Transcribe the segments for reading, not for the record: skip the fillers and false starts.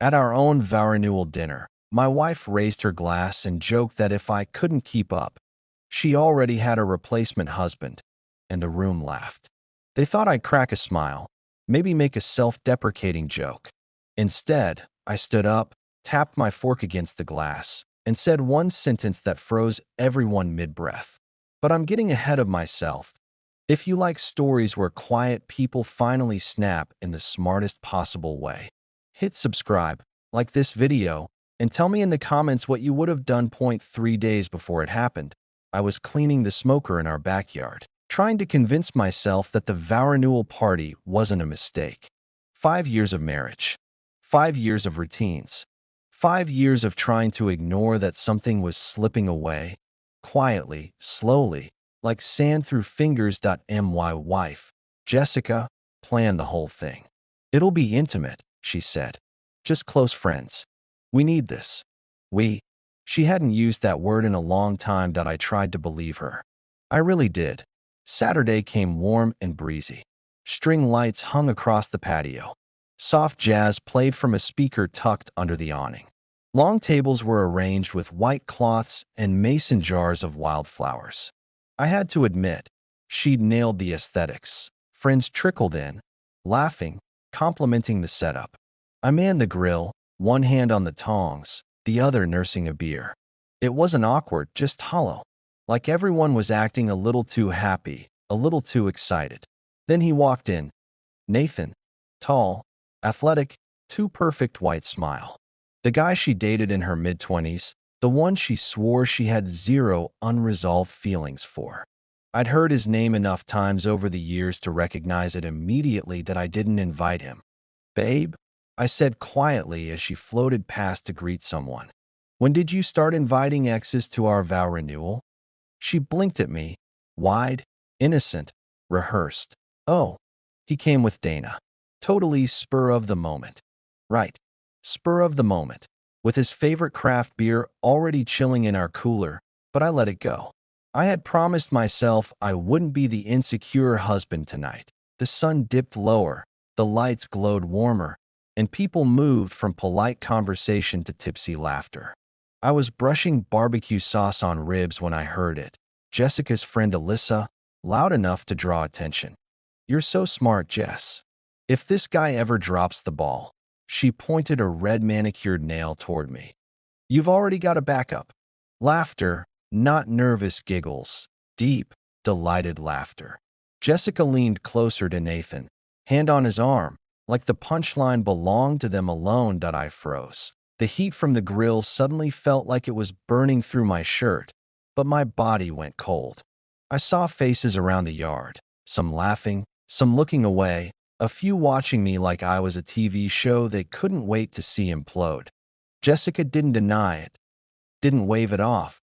At our own vow renewal dinner, my wife raised her glass and joked that if I couldn't keep up, she already had a replacement husband, and the room laughed. They thought I'd crack a smile, maybe make a self-deprecating joke. Instead, I stood up, tapped my fork against the glass, and said one sentence that froze everyone mid-breath. But I'm getting ahead of myself. If you like stories where quiet people finally snap in the smartest possible way, hit subscribe, like this video, and tell me in the comments what you would have done. 3 days before it happened, I was cleaning the smoker in our backyard, trying to convince myself that the vow renewal party wasn't a mistake. 5 years of marriage, 5 years of routines, 5 years of trying to ignore that something was slipping away, quietly, slowly, like sand through fingers. My wife, Jessica, planned the whole thing. It'll be intimate, she said. Just close friends. We need this. She hadn't used that word in a long time. I tried to believe her. I really did. Saturday came warm and breezy. String lights hung across the patio. Soft jazz played from a speaker tucked under the awning. Long tables were arranged with white cloths and mason jars of wildflowers. I had to admit, she'd nailed the aesthetics. Friends trickled in, laughing, complimenting the setup. I manned the grill, one hand on the tongs, the other nursing a beer. It wasn't awkward, just hollow. Like everyone was acting a little too happy, a little too excited. Then he walked in. Nathan. Tall, athletic, too perfect white smile. The guy she dated in her mid-20s, the one she swore she had zero unresolved feelings for. I'd heard his name enough times over the years to recognize it immediately that I didn't invite him. Babe, I said quietly as she floated past to greet someone. When did you start inviting exes to our vow renewal? She blinked at me, wide, innocent, rehearsed. Oh, he came with Dana. Totally spur of the moment. Right, spur of the moment, with his favorite craft beer already chilling in our cooler, but I let it go. I had promised myself I wouldn't be the insecure husband tonight. The sun dipped lower, the lights glowed warmer, and people moved from polite conversation to tipsy laughter. I was brushing barbecue sauce on ribs when I heard it. Jessica's friend Alyssa, loud enough to draw attention. You're so smart, Jess. If this guy ever drops the ball, she pointed a red manicured nail toward me. You've already got a backup. Laughter, not nervous giggles, deep, delighted laughter. Jessica leaned closer to Nathan, hand on his arm, like the punchline belonged to them alone. I froze. The heat from the grill suddenly felt like it was burning through my shirt, but my body went cold. I saw faces around the yard, some laughing, some looking away, a few watching me like I was a TV show they couldn't wait to see implode. Jessica didn't deny it, didn't wave it off,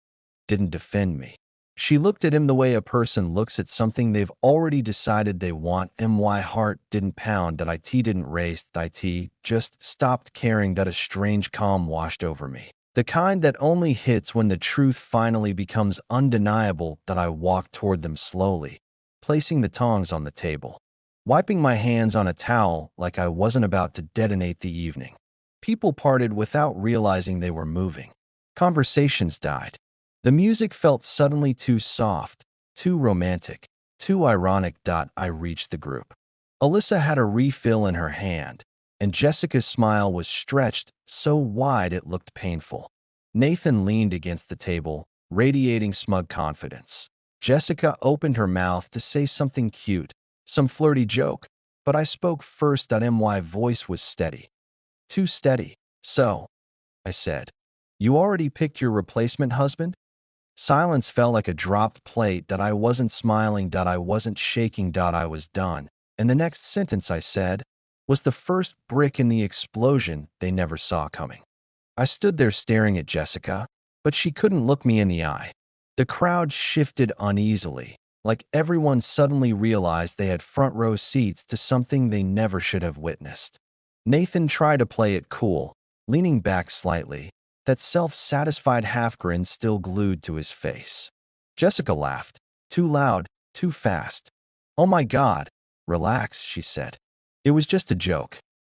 didn't defend me. She looked at him the way a person looks at something they've already decided they want. My heart didn't pound. It didn't race. It just stopped caring. A strange calm washed over me. The kind that only hits when the truth finally becomes undeniable. I walked toward them slowly, placing the tongs on the table, wiping my hands on a towel like I wasn't about to detonate the evening. People parted without realizing they were moving. Conversations died. The music felt suddenly too soft, too romantic, too ironic. I reached the group. Alyssa had a refill in her hand, and Jessica's smile was stretched so wide it looked painful. Nathan leaned against the table, radiating smug confidence. Jessica opened her mouth to say something cute, some flirty joke, but I spoke first. My voice was steady. Too steady. So, I said, you already picked your replacement husband? Silence fell like a dropped plate. I wasn't smiling. I wasn't shaking. I was done. And the next sentence I said was the first brick in the explosion they never saw coming. I stood there staring at Jessica, but she couldn't look me in the eye. The crowd shifted uneasily, like everyone suddenly realized they had front row seats to something they never should have witnessed. Nathan tried to play it cool, leaning back slightly, that self-satisfied half-grin still glued to his face. Jessica laughed, too loud, too fast. Oh my God, relax, she said. It was just a joke.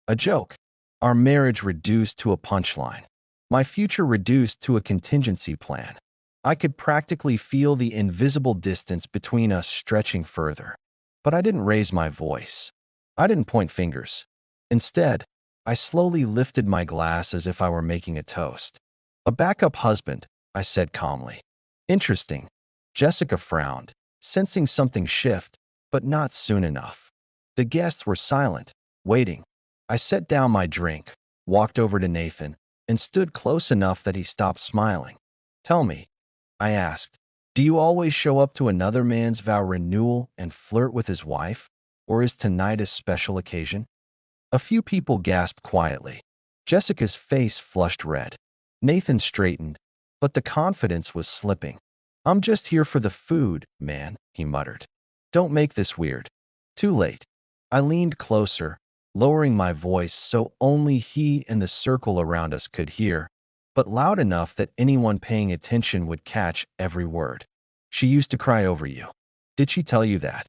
A joke. Our marriage reduced to a punchline. My future reduced to a contingency plan. I could practically feel the invisible distance between us stretching further. But I didn't raise my voice. I didn't point fingers. Instead, I slowly lifted my glass as if I were making a toast. A backup husband, I said calmly. Interesting. Jessica frowned, sensing something shift, but not soon enough. The guests were silent, waiting. I set down my drink, walked over to Nathan, and stood close enough that he stopped smiling. Tell me, I asked, do you always show up to another man's vow renewal and flirt with his wife? Or is tonight a special occasion? A few people gasped quietly. Jessica's face flushed red. Nathan straightened, but the confidence was slipping. I'm just here for the food, man, he muttered. Don't make this weird. Too late. I leaned closer, lowering my voice so only he and the circle around us could hear, but loud enough that anyone paying attention would catch every word. She used to cry over you. Did she tell you that?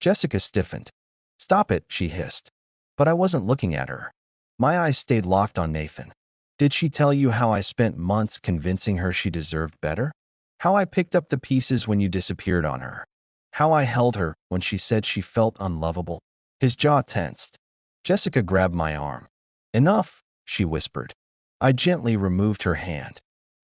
Jessica stiffened. Stop it, she hissed. But I wasn't looking at her. My eyes stayed locked on Nathan. Did she tell you how I spent months convincing her she deserved better? How I picked up the pieces when you disappeared on her? How I held her when she said she felt unlovable? His jaw tensed. Jessica grabbed my arm. Enough, she whispered. I gently removed her hand.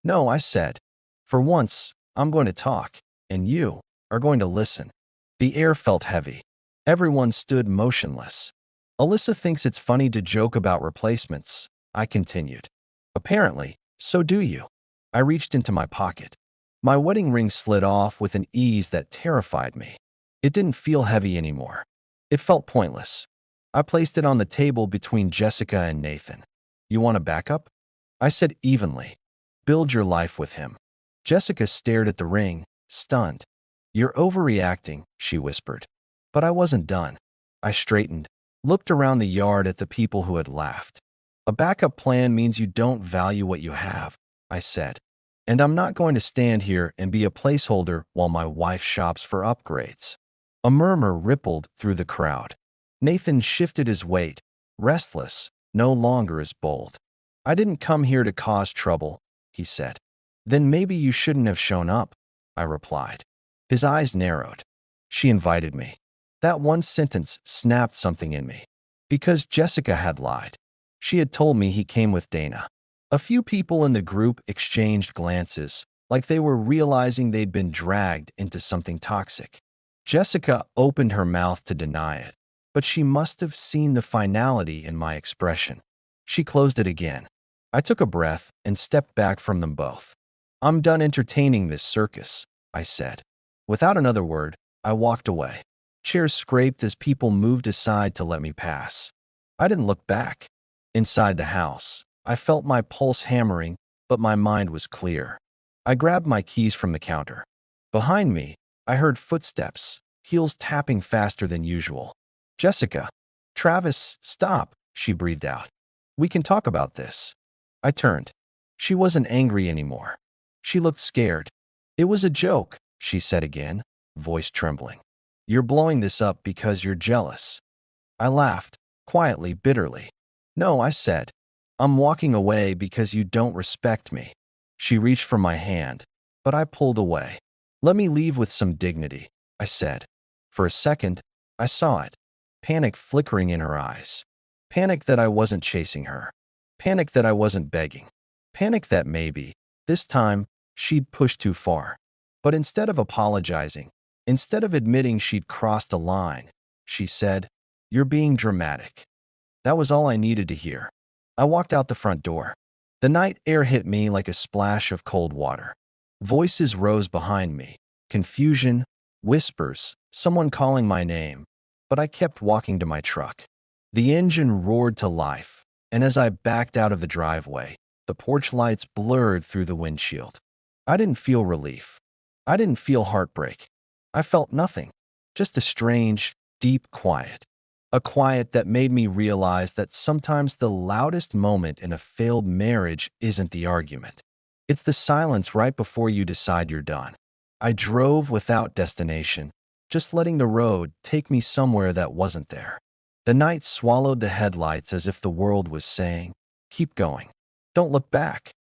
No, I said. For once, I'm going to talk, and you are going to listen. The air felt heavy. Everyone stood motionless. Alyssa thinks it's funny to joke about replacements, I continued. Apparently, so do you. I reached into my pocket. My wedding ring slid off with an ease that terrified me. It didn't feel heavy anymore. It felt pointless. I placed it on the table between Jessica and Nathan. You want a backup? I said evenly. Build your life with him. Jessica stared at the ring, stunned. You're overreacting, she whispered. But I wasn't done. I straightened, looked around the yard at the people who had laughed. A backup plan means you don't value what you have, I said. And I'm not going to stand here and be a placeholder while my wife shops for upgrades. A murmur rippled through the crowd. Nathan shifted his weight, restless, no longer as bold. I didn't come here to cause trouble, he said. Then maybe you shouldn't have shown up, I replied. His eyes narrowed. She invited me. That one sentence snapped something in me. Because Jessica had lied. She had told me he came with Dana. A few people in the group exchanged glances, like they were realizing they'd been dragged into something toxic. Jessica opened her mouth to deny it, but she must have seen the finality in my expression. She closed it again. I took a breath and stepped back from them both. I'm done entertaining this circus, I said. Without another word, I walked away. Chairs scraped as people moved aside to let me pass. I didn't look back. Inside the house, I felt my pulse hammering, but my mind was clear. I grabbed my keys from the counter. Behind me, I heard footsteps, heels tapping faster than usual. Jessica. Travis, stop, she breathed out. We can talk about this. I turned. She wasn't angry anymore. She looked scared. It was a joke, she said again, voice trembling. You're blowing this up because you're jealous. I laughed, quietly, bitterly. No, I said. I'm walking away because you don't respect me. She reached for my hand, but I pulled away. Let me leave with some dignity, I said. For a second, I saw it. Panic flickering in her eyes. Panic that I wasn't chasing her. Panic that I wasn't begging. Panic that maybe, this time, she'd pushed too far. But instead of apologizing, instead of admitting she'd crossed a line, she said, "You're being dramatic." That was all I needed to hear. I walked out the front door. The night air hit me like a splash of cold water. Voices rose behind me. Confusion, whispers, someone calling my name. But I kept walking to my truck. The engine roared to life, and as I backed out of the driveway, the porch lights blurred through the windshield. I didn't feel relief. I didn't feel heartbreak. I felt nothing, just a strange, deep quiet. A quiet that made me realize that sometimes the loudest moment in a failed marriage isn't the argument. It's the silence right before you decide you're done. I drove without destination, just letting the road take me somewhere that wasn't there. The night swallowed the headlights as if the world was saying, "Keep going. Don't look back."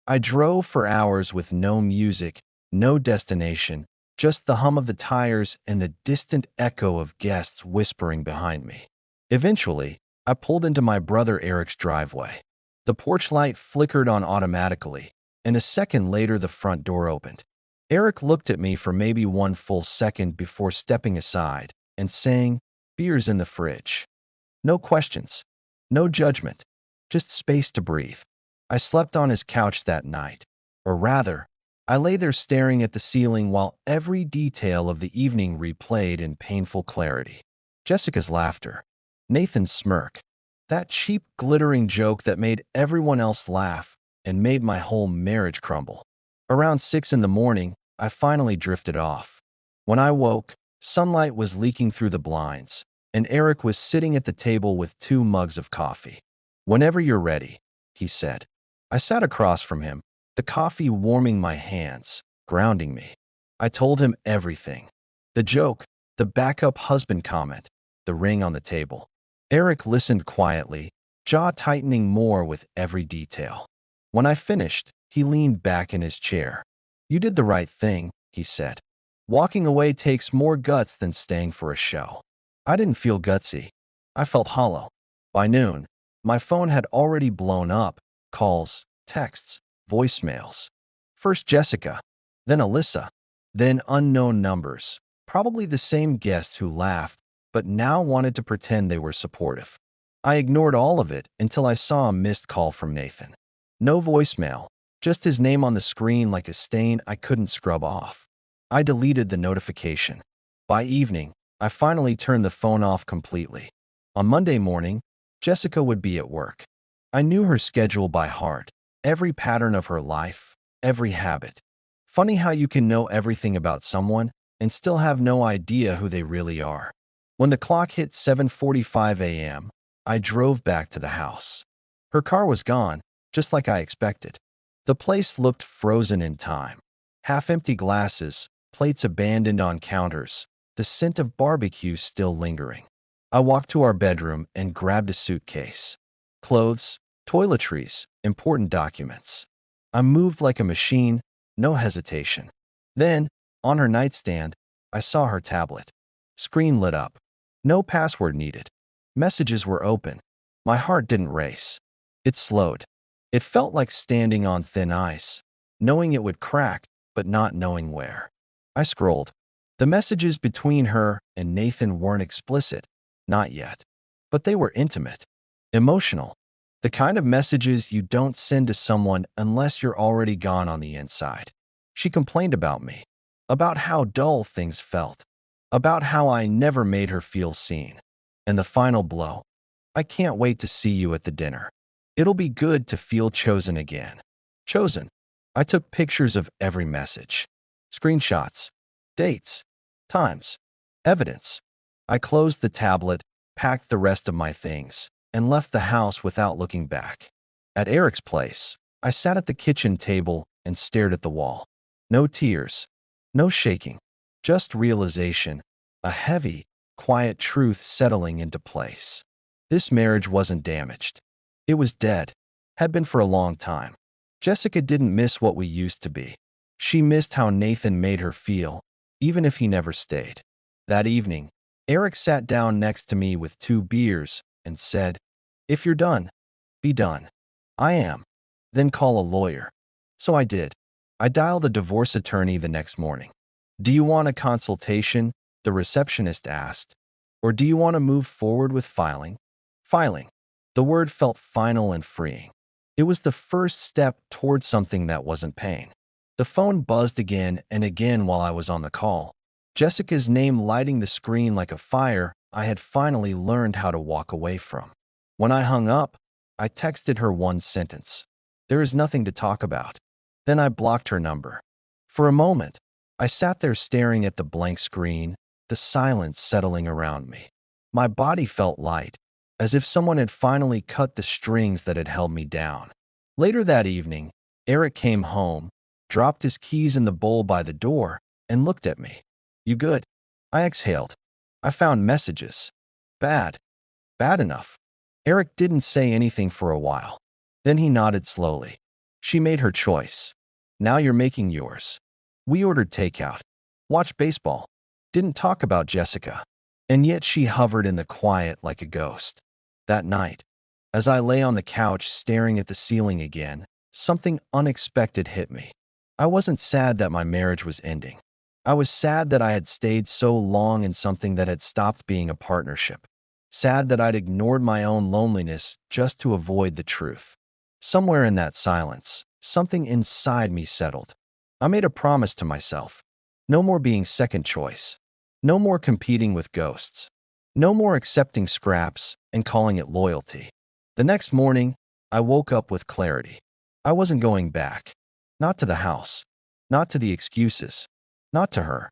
I drove for hours with no music, no destination, just the hum of the tires and the distant echo of guests whispering behind me. Eventually, I pulled into my brother Eric's driveway. The porch light flickered on automatically, and a second later the front door opened. Eric looked at me for maybe one full second before stepping aside and saying, "Beer's in the fridge." No questions, no judgment, just space to breathe. I slept on his couch that night. Or rather, I lay there staring at the ceiling while every detail of the evening replayed in painful clarity. Jessica's laughter, Nathan's smirk, that cheap, glittering joke that made everyone else laugh and made my whole marriage crumble. Around 6 in the morning, I finally drifted off. When I woke, sunlight was leaking through the blinds, and Eric was sitting at the table with 2 mugs of coffee. "Whenever you're ready," he said. I sat across from him, the coffee warming my hands, grounding me. I told him everything. The joke, the backup husband comment, the ring on the table. Eric listened quietly, jaw tightening more with every detail. When I finished, he leaned back in his chair. "You did the right thing," he said. "Walking away takes more guts than staying for a show." I didn't feel gutsy. I felt hollow. By noon, my phone had already blown up. Calls, texts, voicemails. First Jessica, then Alyssa, then unknown numbers. Probably the same guests who laughed, but now wanted to pretend they were supportive. I ignored all of it until I saw a missed call from Nathan. No voicemail, just his name on the screen like a stain I couldn't scrub off. I deleted the notification. By evening, I finally turned the phone off completely. On Monday morning, Jessica would be at work. I knew her schedule by heart, every pattern of her life, every habit. Funny how you can know everything about someone and still have no idea who they really are. When the clock hit 7:45 a.m., I drove back to the house. Her car was gone, just like I expected. The place looked frozen in time. Half-empty glasses, plates abandoned on counters, the scent of barbecue still lingering. I walked to our bedroom and grabbed a suitcase. Clothes, toiletries, important documents. I moved like a machine, no hesitation. Then, on her nightstand, I saw her tablet. Screen lit up. No password needed. Messages were open. My heart didn't race. It slowed. It felt like standing on thin ice, knowing it would crack, but not knowing where. I scrolled. The messages between her and Nathan weren't explicit, not yet. But they were intimate, emotional. The kind of messages you don't send to someone unless you're already gone on the inside. She complained about me, about how dull things felt, about how I never made her feel seen. And the final blow: "I can't wait to see you at the dinner. It'll be good to feel chosen again." Chosen. I took pictures of every message. Screenshots. Dates. Times. Evidence. I closed the tablet, packed the rest of my things, and left the house without looking back. At Eric's place, I sat at the kitchen table and stared at the wall. No tears. No shaking. Just realization. A heavy, quiet truth settling into place. This marriage wasn't damaged. It was dead. Had been for a long time. Jessica didn't miss what we used to be. She missed how Nathan made her feel, even if he never stayed. That evening, Eric sat down next to me with 2 beers and said, "If you're done, be done." "I am." "Then call a lawyer." So I did. I dialed a divorce attorney the next morning. "Do you want a consultation?" the receptionist asked. "Or do you want to move forward with filing?" Filing. The word felt final and freeing. It was the first step towards something that wasn't pain. The phone buzzed again and again while I was on the call. Jessica's name lighting the screen like a fire I had finally learned how to walk away from. When I hung up, I texted her one sentence: "There is nothing to talk about." Then I blocked her number. For a moment, I sat there staring at the blank screen, the silence settling around me. My body felt light, as if someone had finally cut the strings that had held me down. Later that evening, Eric came home, dropped his keys in the bowl by the door, and looked at me. "You good?" I exhaled. I found messages. "Bad." Bad enough. Eric didn't say anything for a while. Then he nodded slowly. She made her choice. Now you're making yours. We ordered takeout. Watched baseball. Didn't talk about Jessica. And yet she hovered in the quiet like a ghost. That night, as I lay on the couch staring at the ceiling again, something unexpected hit me. I wasn't sad that my marriage was ending. I was sad that I had stayed so long in something that had stopped being a partnership. Sad that I'd ignored my own loneliness just to avoid the truth. Somewhere in that silence, something inside me settled. I made a promise to myself. No more being second choice. No more competing with ghosts. No more accepting scraps and calling it loyalty. The next morning, I woke up with clarity. I wasn't going back. Not to the house. Not to the excuses. Not to her.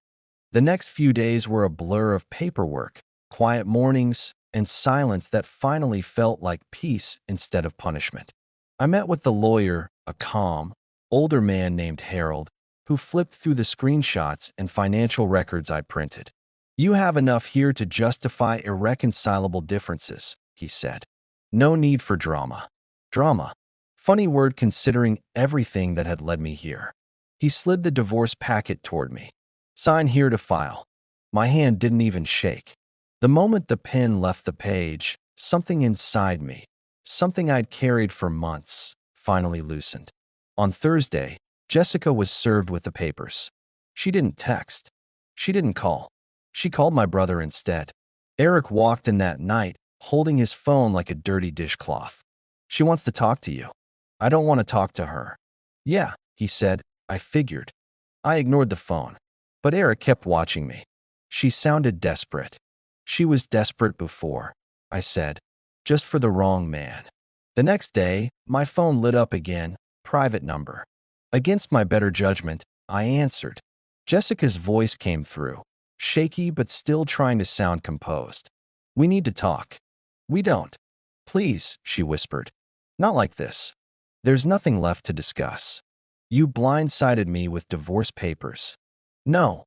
The next few days were a blur of paperwork, quiet mornings, and silence that finally felt like peace instead of punishment. I met with the lawyer, a calm, older man named Harold, who flipped through the screenshots and financial records I printed. You have enough here to justify irreconcilable differences, he said. No need for drama. Drama. Funny word considering everything that had led me here. He slid the divorce packet toward me. Sign here to file. My hand didn't even shake. The moment the pen left the page, something inside me, something I'd carried for months, finally loosened. On Thursday, Jessica was served with the papers. She didn't text. She didn't call. She called my brother instead. Eric walked in that night, holding his phone like a dirty dishcloth. She wants to talk to you. I don't want to talk to her. Yeah, he said. I figured. I ignored the phone. But Eric kept watching me. She sounded desperate. She was desperate before, I said, just for the wrong man. The next day, my phone lit up again, private number. Against my better judgment, I answered. Jessica's voice came through, shaky but still trying to sound composed. We need to talk. We don't. Please, she whispered. Not like this. There's nothing left to discuss. You blindsided me with divorce papers. No,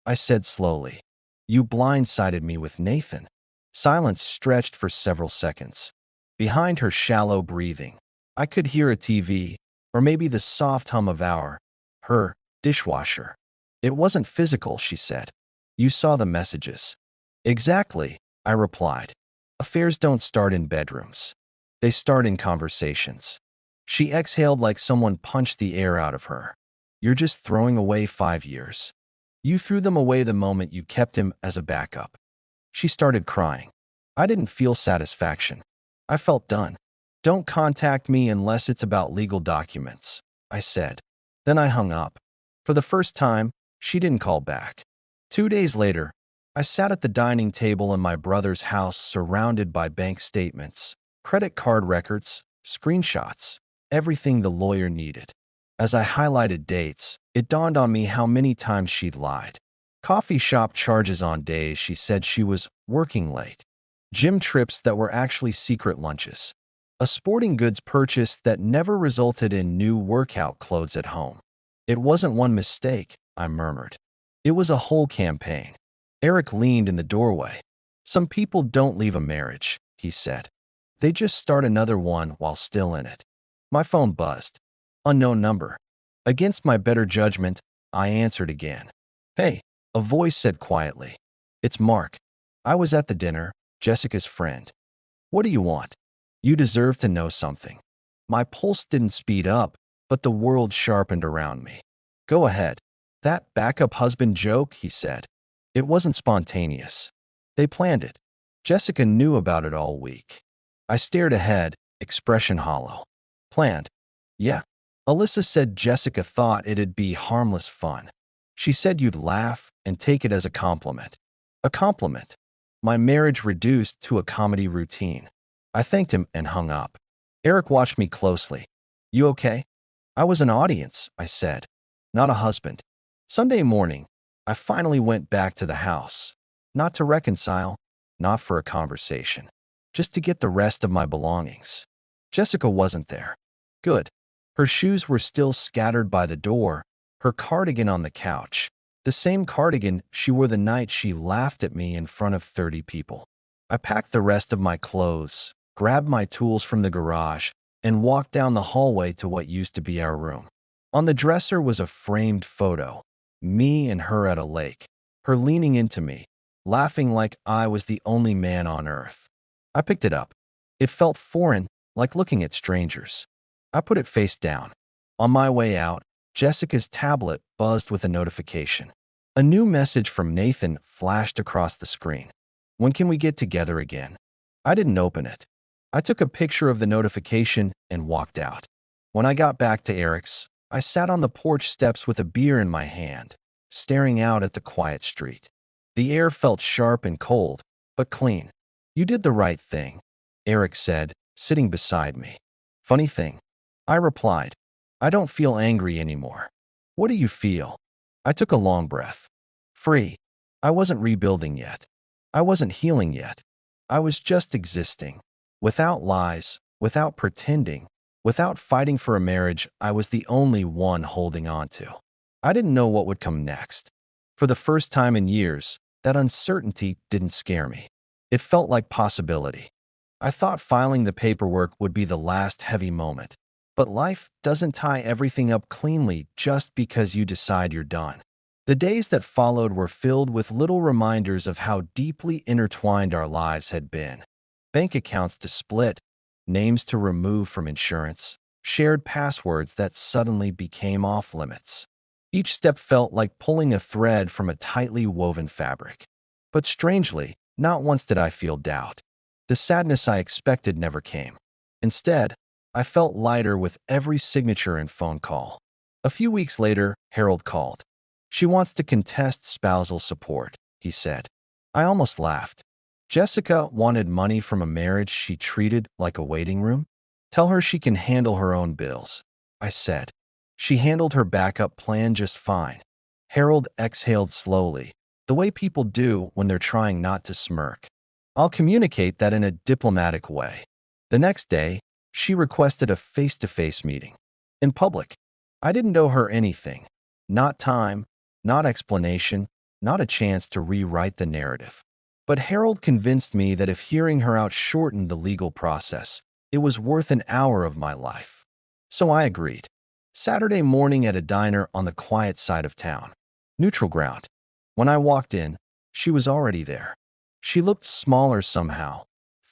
I said slowly. You blindsided me with Nathan. Silence stretched for several seconds. Behind her shallow breathing, I could hear a TV, or maybe the soft hum of her dishwasher. It wasn't physical, she said. You saw the messages. Exactly, I replied. Affairs don't start in bedrooms. They start in conversations. She exhaled like someone punched the air out of her. You're just throwing away 5 years. You threw them away the moment you kept him as a backup. She started crying. I didn't feel satisfaction. I felt done. Don't contact me unless it's about legal documents, I said. Then I hung up. For the first time, she didn't call back. 2 days later, I sat at the dining table in my brother's house surrounded by bank statements, credit card records, screenshots, everything the lawyer needed. As I highlighted dates, it dawned on me how many times she'd lied. Coffee shop charges on days she said she was working late. Gym trips that were actually secret lunches. A sporting goods purchase that never resulted in new workout clothes at home. It wasn't one mistake, I murmured. It was a whole campaign. Eric leaned in the doorway. Some people don't leave a marriage, he said. They just start another one while still in it. My phone buzzed. Unknown number. Against my better judgment, I answered again. Hey, a voice said quietly. It's Mark. I was at the dinner, Jessica's friend. What do you want? You deserve to know something. My pulse didn't speed up, but the world sharpened around me. Go ahead. That backup husband joke, he said. It wasn't spontaneous. They planned it. Jessica knew about it all week. I stared ahead, expression hollow. Planned. Yeah. Alyssa said Jessica thought it'd be harmless fun. She said you'd laugh and take it as a compliment. A compliment. My marriage reduced to a comedy routine. I thanked him and hung up. Eric watched me closely. You okay? I was an audience, I said, not a husband. Sunday morning, I finally went back to the house. Not to reconcile, not for a conversation. Just to get the rest of my belongings. Jessica wasn't there. Good. Her shoes were still scattered by the door, her cardigan on the couch, the same cardigan she wore the night she laughed at me in front of 30 people. I packed the rest of my clothes, grabbed my tools from the garage, and walked down the hallway to what used to be our room. On the dresser was a framed photo, me and her at a lake, her leaning into me, laughing like I was the only man on earth. I picked it up. It felt foreign, like looking at strangers. I put it face down. On my way out, Jessica's tablet buzzed with a notification. A new message from Nathan flashed across the screen. When can we get together again? I didn't open it. I took a picture of the notification and walked out. When I got back to Eric's, I sat on the porch steps with a beer in my hand, staring out at the quiet street. The air felt sharp and cold, but clean. You did the right thing, Eric said, sitting beside me. Funny thing, I replied, I don't feel angry anymore. What do you feel? I took a long breath. Free. I wasn't rebuilding yet. I wasn't healing yet. I was just existing. Without lies, without pretending, without fighting for a marriage I was the only one holding on to. I didn't know what would come next. For the first time in years, that uncertainty didn't scare me. It felt like possibility. I thought filing the paperwork would be the last heavy moment. But life doesn't tie everything up cleanly just because you decide you're done. The days that followed were filled with little reminders of how deeply intertwined our lives had been. Bank accounts to split, names to remove from insurance, shared passwords that suddenly became off-limits. Each step felt like pulling a thread from a tightly woven fabric. But strangely, not once did I feel doubt. The sadness I expected never came. Instead, I felt lighter with every signature and phone call. A few weeks later, Harold called. She wants to contest spousal support, he said. I almost laughed. Jessica wanted money from a marriage she treated like a waiting room? Tell her she can handle her own bills, I said. She handled her backup plan just fine. Harold exhaled slowly, the way people do when they're trying not to smirk. I'll communicate that in a diplomatic way. The next day, she requested a face-to-face meeting. In public. I didn't owe her anything. Not time, not explanation, not a chance to rewrite the narrative. But Harold convinced me that if hearing her out shortened the legal process, it was worth an hour of my life. So I agreed. Saturday morning at a diner on the quiet side of town. Neutral ground. When I walked in, she was already there. She looked smaller somehow,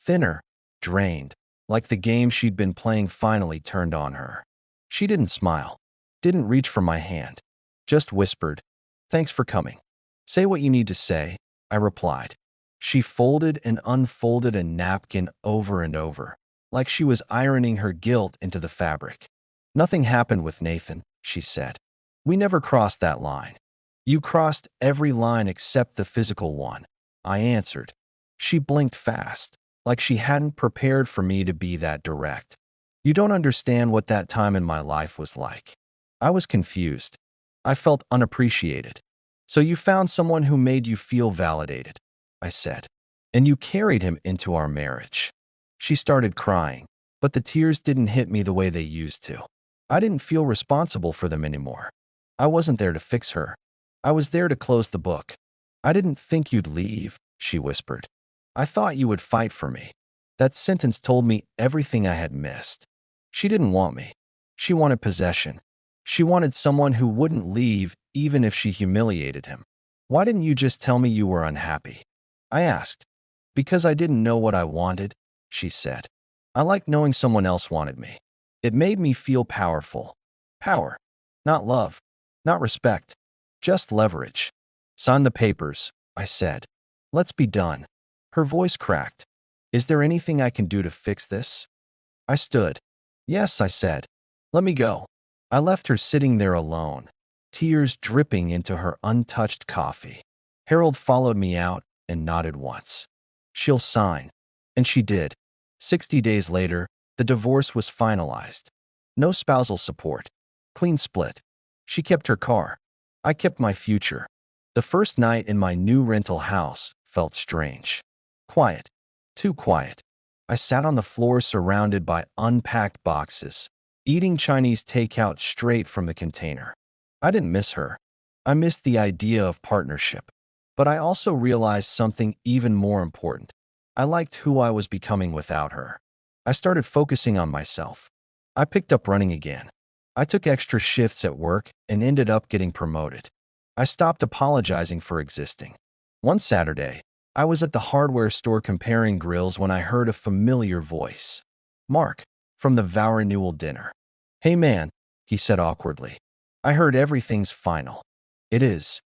thinner, drained, like the game she'd been playing finally turned on her. She didn't smile, didn't reach for my hand, just whispered, "Thanks for coming. Say what you need to say," I replied. She folded and unfolded a napkin over and over, like she was ironing her guilt into the fabric. Nothing happened with Nathan, she said. We never crossed that line. You crossed every line except the physical one, I answered. She blinked fast, like she hadn't prepared for me to be that direct. You don't understand what that time in my life was like. I was confused. I felt unappreciated. So you found someone who made you feel validated, I said. And you carried him into our marriage. She started crying, but the tears didn't hit me the way they used to. I didn't feel responsible for them anymore. I wasn't there to fix her. I was there to close the book. I didn't think you'd leave, she whispered. I thought you would fight for me. That sentence told me everything I had missed. She didn't want me. She wanted possession. She wanted someone who wouldn't leave even if she humiliated him. Why didn't you just tell me you were unhappy? I asked. Because I didn't know what I wanted, she said. I liked knowing someone else wanted me. It made me feel powerful. Power. Not love. Not respect. Just leverage. Sign the papers, I said. Let's be done. Her voice cracked. Is there anything I can do to fix this? I stood. Yes, I said. Let me go. I left her sitting there alone, tears dripping into her untouched coffee. Harold followed me out and nodded once. She'll sign. And she did. 60 days later, the divorce was finalized. No spousal support. Clean split. She kept her car. I kept my future. The first night in my new rental house felt strange. Quiet. Too quiet. I sat on the floor surrounded by unpacked boxes, eating Chinese takeout straight from the container. I didn't miss her. I missed the idea of partnership. But I also realized something even more important. I liked who I was becoming without her. I started focusing on myself. I picked up running again. I took extra shifts at work and ended up getting promoted. I stopped apologizing for existing. One Saturday, I was at the hardware store comparing grills when I heard a familiar voice. Mark, from the vow renewal dinner. Hey man, he said awkwardly. I heard everything's final. It is.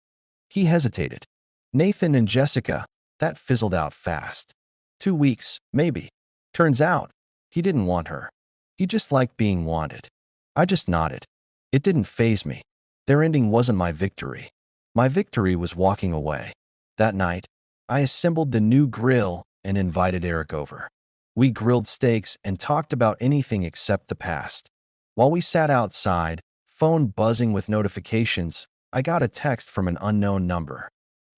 He hesitated. Nathan and Jessica, that fizzled out fast. 2 weeks, maybe. Turns out, he didn't want her. He just liked being wanted. I just nodded. It didn't faze me. Their ending wasn't my victory. My victory was walking away. That night, I assembled the new grill and invited Eric over. We grilled steaks and talked about anything except the past. While we sat outside, phone buzzing with notifications, I got a text from an unknown number.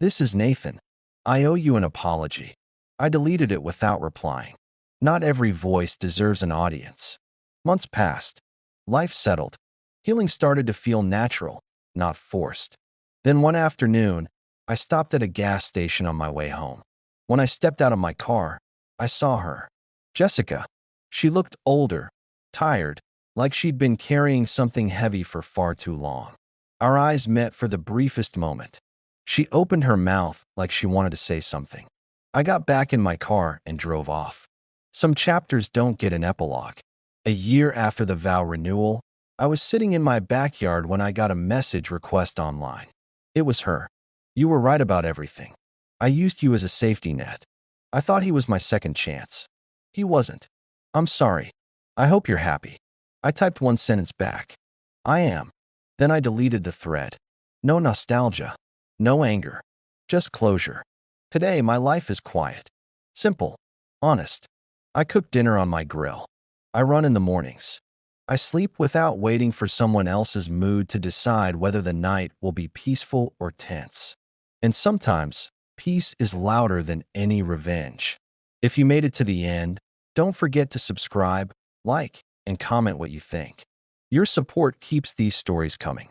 This is Nathan. I owe you an apology. I deleted it without replying. Not every voice deserves an audience. Months passed. Life settled. Healing started to feel natural, not forced. Then one afternoon, I stopped at a gas station on my way home. When I stepped out of my car, I saw her. Jessica. She looked older, tired, like she'd been carrying something heavy for far too long. Our eyes met for the briefest moment. She opened her mouth like she wanted to say something. I got back in my car and drove off. Some chapters don't get an epilogue. A year after the vow renewal, I was sitting in my backyard when I got a message request online. It was her. You were right about everything. I used you as a safety net. I thought he was my second chance. He wasn't. I'm sorry. I hope you're happy. I typed one sentence back. I am. Then I deleted the thread. No nostalgia. No anger. Just closure. Today, my life is quiet. Simple. Honest. I cook dinner on my grill. I run in the mornings. I sleep without waiting for someone else's mood to decide whether the night will be peaceful or tense. And sometimes, peace is louder than any revenge. If you made it to the end, don't forget to subscribe, like, and comment what you think. Your support keeps these stories coming.